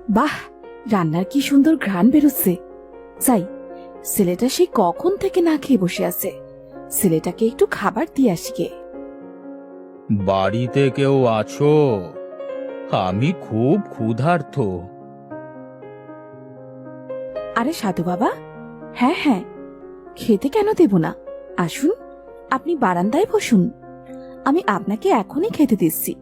বাহ, রান্নার কি সুন্দর ঘ্রাণ বেরোচ্ছে। যাই, ছেলেটা সেই কখন থেকে না খেয়ে বসে আছে, ছেলেটাকে একটু খাবার দিয়ে আসি গে। বাড়িতে কেউ আছো? আমি খুব ক্ষুধার্ত। আরে সাধু বাবা, হ্যাঁ হ্যাঁ, খেতে কেন দেব না, আসুন, আপনি বারান্দায় বসুন, আমি আপনাকে এখনই খেতে দিচ্ছি।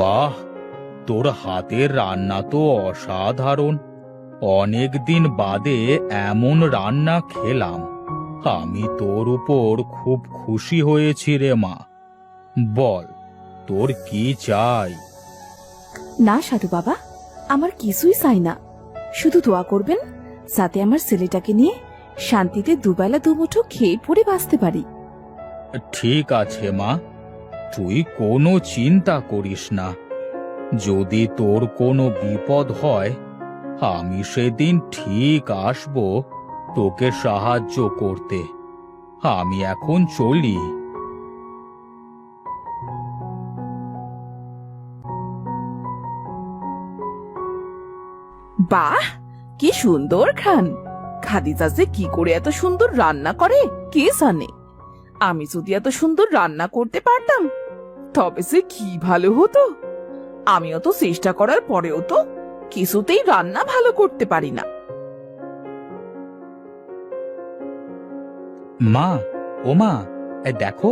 বাহ, তোর হাতের রান্না তো অসাধারণ। অনেকদিন বাদে এমন রান্না খেলাম। আমি তোর উপর খুব খুশি হয়েছি রে মা। বল, তোর কি চাই? না সাধু বাবা, আমার কিছুই চাই না, শুধু দোয়া করবেন যাতে আমার ছেলেটাকে নিয়ে শান্তিতে দুবেলা দুমুঠো খেয়ে পড়ে বাঁচতে পারি। ঠিক আছে মা, তুই কোনো চিন্তা করিস না। যদি তোর কোনো বিপদ হয়, আমি সেদিন ঠিক আসব তোকে সাহায্য করতে। আমি এখন চলি। বাহ, কি সুন্দর খান। খাদিজা যে কি করে এত সুন্দর রান্না করে কে জানে। আমি যদি এত সুন্দর রান্না করতে পারতাম তবে সে কি ভালো হতো। আমিও তো চেষ্টা করার পরেও তো কিছুতেই রান্না ভালো করতে পারি না। মা, ও মা, দেখো,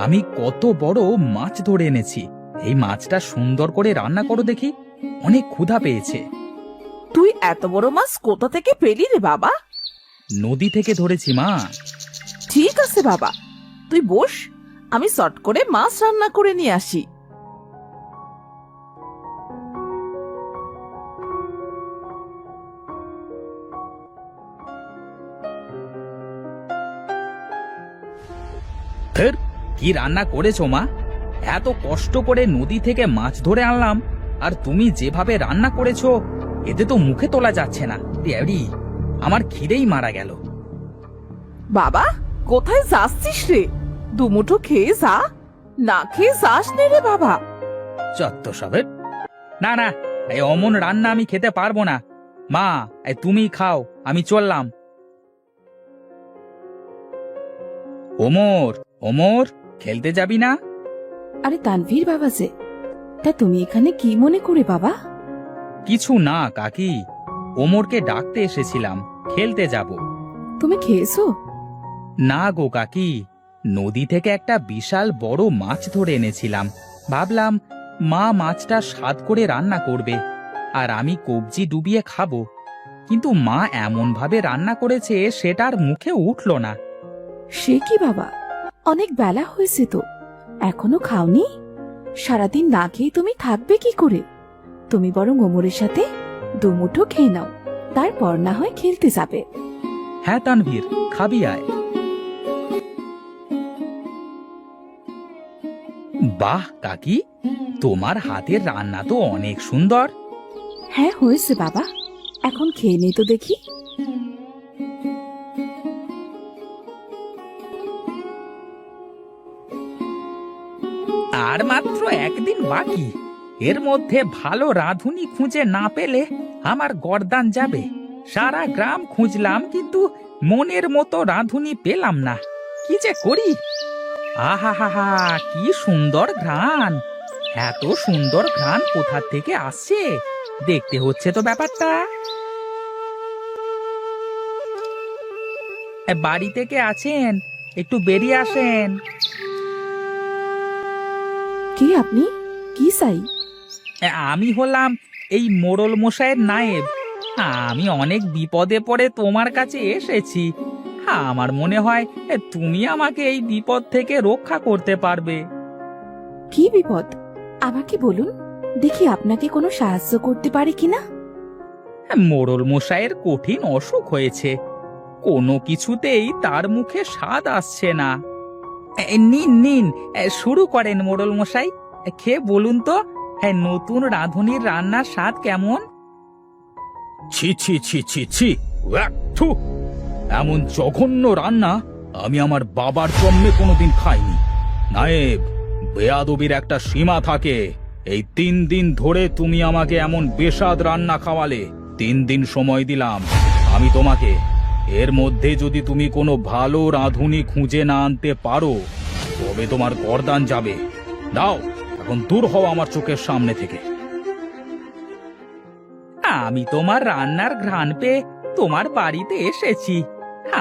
আমি কত বড় মাছ ধরে এনেছি। এই মাছটা সুন্দর করে রান্না করো দেখি, অনেক ক্ষুধা পেয়েছে। তুই এত বড় মাছ কোথা থেকে পেলি রে বাবা? নদী থেকে ধরেছি মা। ঠিক আছে বাবা, তুই বস, আমি চট করে মাছ রান্না করে নিয়ে আসি। ধের, কি রান্না করেছো মা? এত কষ্ট করে নদী থেকে মাছ ধরে আনলাম, আর তুমি যেভাবে রান্না করেছো এতে তো মুখে তোলা যাচ্ছে না। ড্যাডি, আমার খিদেই মারা গেল। বাবা, কোথায় যাচ্ছিস রে? দুমুঠো খেয়ে যা, না খেয়ে যাস নে রে বাবা। চত্ব সবের। না না, এই অমন রান্না আমি খেতে পারবো না। মা, তুমি খাও, আমি চললাম। ওমর, ওমর, খেলতে যাবি না? আরে তানভীর বাবা যে, তা তুমি এখানে কি মনে করে বাবা? কিছু না কাকি, ওমরকে ডাকতে এসেছিলাম, খেলতে যাব। তুমি খেয়েছো? না গো কাকি, নদী থেকে একটা বিশাল বড় মাছ ধরে এনেছিলাম। ভাবলাম মা মাছটা স্বাদ করে রান্না করবে, আর আমি কবজি ডুবিয়ে খাবো। কিন্তু মা এমন ভাবে রান্না করেছে সেটার মুখে উঠল না। সে কি বাবা, অনেক বেলা হয়েছে তো, এখনো খাওনি? সারাদিন না খেয়ে তুমি থাকবে কি করে? তুমি বরং ওমরের সাথে দুমুঠো খেয়ে নাও, তারপর না হয় খেলতে যাবে। হ্যাঁ তানভীর, খাবি আয়। বাহ কাকি, তোমার হাতের রান্না তো অনেক সুন্দর। হ্যাঁ হয়েছে বাবা, এখন খেয়ে নেই তো দেখি। আর মাত্র একদিন বাকি, এর মধ্যে ভালো রাঁধুনি খুঁজে না পেলে আমার গর্দান যাবে। সারা গ্রাম খুঁজলাম, কিন্তু মনের মতো রাঁধুনি পেলাম না। কি যে করি! আহা হা হা, কি সুন্দর ঘ্রাণ! এত সুন্দর ঘ্রাণ কোথা থেকে আসছে? দেখতে হচ্ছে তো ব্যাপারটা। বাড়ি থেকে আছেন? একটু বেরিয়ে আসেন। কি আপনি? কি চাই? আমি হলাম এই মোড়ল মশাইয়ের নায়েব। আমি অনেক বিপদে পড়ে তোমার কাছে এসেছি। আমার মনে হয় তুমি আমাকে এই বিপদ থেকে রক্ষা করতে পারবে। কি বিপদ? আমাকে বলুন, দেখি আপনাকে কোনো সাহায্য করতে পারি কিনা। মোড়ল মশাইয়ের কঠিন অসুখ হয়েছে, কোনো কিছুতেই তার মুখে স্বাদ আসছে না। নিন নিন, শুরু করেন মোড়ল মশাই। খেয়ে বলুন তো, নতুন রাঁধুনির রান্নার স্বাদ কেমন? ছি ছি ছি ছি ছি, উয়াক, থু! এমন জঘন্য রান্না আমি আমার বাবার জন্মে কোনোদিন খাইনি। নায়েব, বেয়াদবির একটা সীমা থাকে। এই 3 দিন ধরে তুমি আমাকে এমন বেস্বাদ রান্না খাওয়ালে। 3 দিন সময় দিলাম আমি তোমাকে। এর মধ্যে যদি তুমি কোনো ভালো রাঁধুনি খুঁজে না আনতে পারো তবে তোমার গর্দান যাবে। দাও, এখন দূর হও আমার চোখের সামনে থেকে। আমি তোমার রান্নার ঘ্রাণ পেয়ে তোমার বাড়িতে এসেছি।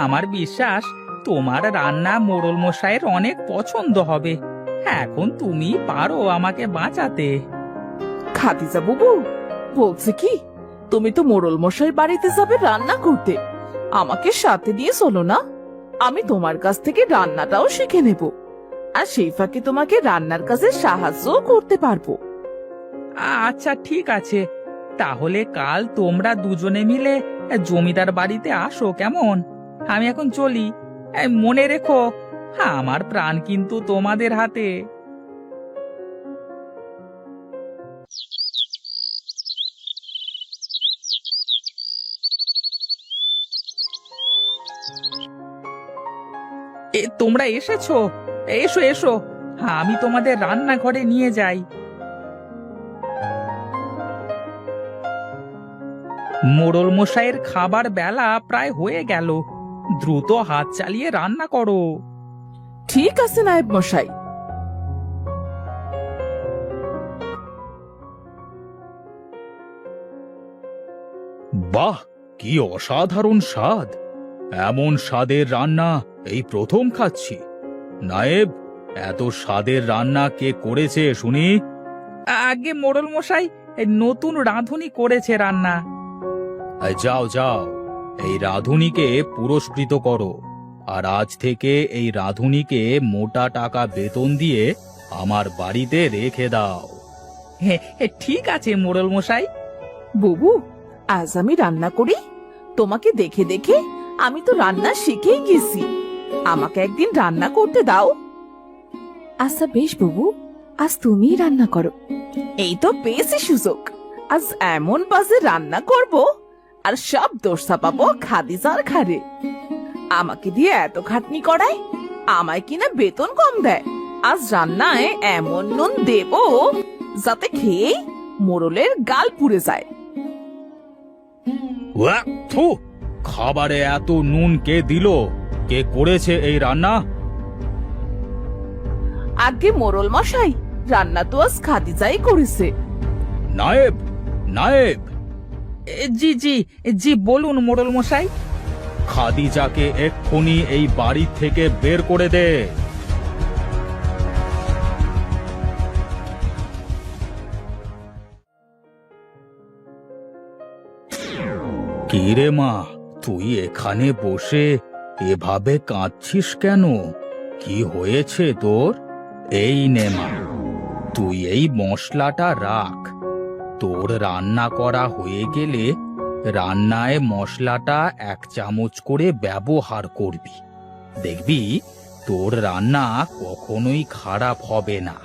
আমার বিশ্বাস তোমার রান্না মোড়ল মশাইয়ের অনেক পছন্দ হবে। এখন তুমি পারো আমাকে বাঁচাতে। খাদিজা বুবু বলছে কি, তুমি তো মোড়ল মশাই বাড়িতে যাবে রান্না করতে, আমাকে সাথে দিয়ে চলো না। আমি তোমার কাছ থেকে রান্নাটাও শিখে নেব, আর সেই ফাঁকে তোমাকে রান্নার কাজে সাহায্যও করতে পারবো। আচ্ছা ঠিক আছে, তাহলে কাল তোমরা দুজনে মিলে জমিদার বাড়িতে আসো, কেমন? আমি এখন চলি। মনে রেখো, আমার প্রাণ কিন্তু তোমাদের হাতে। তোমরা এসেছো? এসো এসো, আমি তোমাদের রান্নাঘরে নিয়ে যাই। মোড়ল মশাইয়ের খাবার বেলা প্রায় হয়ে গেল। দ্রুত হাত চালিয়ে রান্না করো। ঠিক আছে নায়েব মশাই। বাহ, কি অসাধারণ স্বাদ! এমন স্বাদের রান্না এই প্রথম খাচ্ছি। নায়েব, এত স্বাদের রান্না কে করেছে শুনি? আগে মোড়ল মশাই নতুন রাঁধুনি করেছে রান্না। যাও যাও, এই রাঁধুনিকে পুরস্কৃত করো, আর আজ থেকে এই রাঁধুনিকে মোটা টাকা বেতন দিয়ে আমার বাড়িতে রেখে দাও। ঠিক আছে মোড়ল মশাই। বুবু, আজ আমি রান্না করি? তোমাকে দেখে দেখে আমি তো রান্না শিখেই গেছি। আমাকে একদিন রান্না করতে দাও। আচ্ছা বেশ বুবু, আজ তুমিই রান্না করো। এই তো পেয়েছি সুযোগ। আজ এমন বাজে রান্না করব, আর সব দোষ চাপাবো খাদিজার ঘাড়ে। আমাকে দিয়ে এত খাটনি করায়, আমায় কিনা বেতন কম দেয়। আজ রান্নায় এমন নুন দেব যাতে খেয়ে মোড়লের গাল পুড়ে যায়। ওয়াক, থু! খাবারে এত নুন কে দিল? কে করেছে এই রান্না? আগে মোড়ল মশাই, রান্না তো আজ খাদিজাই করেছে। নায়েব, নায়েব! জি জি জি, বলুন মোড়ল মশাই। খাদিজাকে এক্ষুনি এই বাড়ি থেকে বের করে দে। কি রে মা, তুই এখানে বসে এভাবে কাঁদছিস কেন? কি হয়েছে তোর? এই নে মা, তুই এই মশলাটা রাখ। তোর রান্না করা হয়ে গেলে রান্নায় মশলাটা 1 চামচ করে ব্যবহার করবি। দেখবি তোর রান্না কখনোই খারাপ হবে না।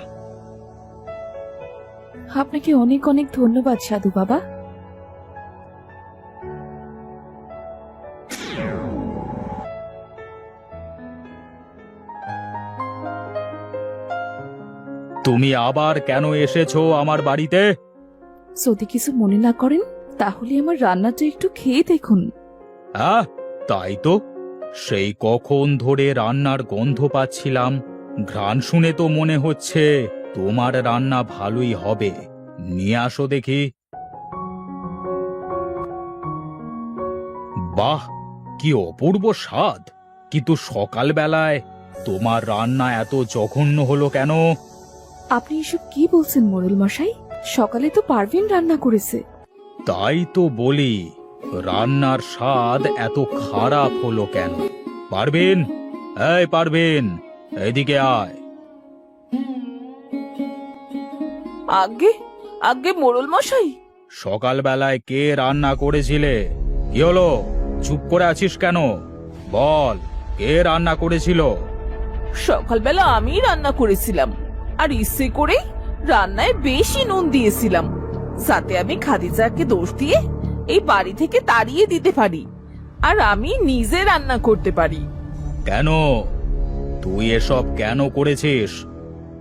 আপনাকে অনেক অনেক ধন্যবাদ সাধু বাবা। তুমি আবার কেন এসেছো আমার বাড়িতে? যদি কিছু মনে না করেন তাহলে আমার রান্নাটা একটু খেয়ে দেখুন। হ্যাঁ, তাই তো। সেই কখন ধরে রান্নার গন্ধ পাচ্ছিলাম। ঘ্রাণ শুনে তো মনে হচ্ছে তোমার রান্না ভালোই হবে। নিয়ে আসো দেখি। বাহ, কি অপূর্ব স্বাদ! কিন্তু সকালবেলায় তোমার রান্না এত জঘন্য হলো কেন? আপনি এসব কি বলছেন মোড়ল মশাই? সকালে তো পারভিন রান্না করেছে। তাই তো বলি, রান্নার স্বাদ এত খারাপ হলো কেন? পারভিন, এই পারভিন, এদিকে আয়। আগে আগে মোড়ল মশাই। সকালবেলায় কে রান্না করেছিলে? কি হলো, চুপ করে আছিস কেন? বল, কে রান্না করেছিল? সকালবেলা আমি রান্না করেছিলাম, আর ইচ্ছে করে রান্নায় বেশি নুন দিয়েছিলাম, যাতে আমি খাদিজাকে দোষ দিয়ে এই বাড়ি থেকে তাড়িয়ে দিতে পারি। আর আমি নিজে রান্না করতে পারি। কেন? তুই এসব কেন করেছিস?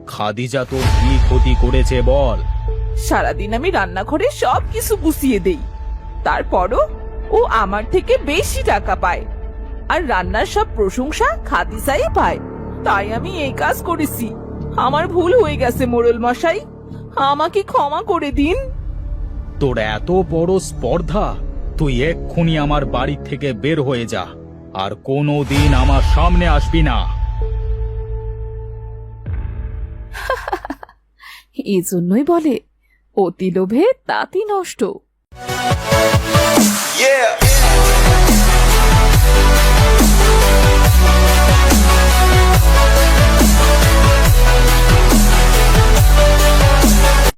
খাদিজা তোর কি ক্ষতি করেছে বল? সারাদিন আমি রান্নাঘরে সব কিছু গুছিয়ে দেই, তারপরও ও আমার থেকে বেশি টাকা পায়, আর রান্নার সব প্রশংসা খাদিজাই পায়। তাই আমি এই কাজ করেছি। আমার ভুল হয়ে গেছে মোড়ল মশাই, আমাকে ক্ষমা করে দিন। তোর এত বড় স্পর্ধা! তুই এক্ষুনি আমার বাড়ি থেকে বের হয়ে যা, আর কোনোদিন আমার সামনে আসবি না। এই জন্যই বলে অতি লোভে তাঁতি নষ্ট।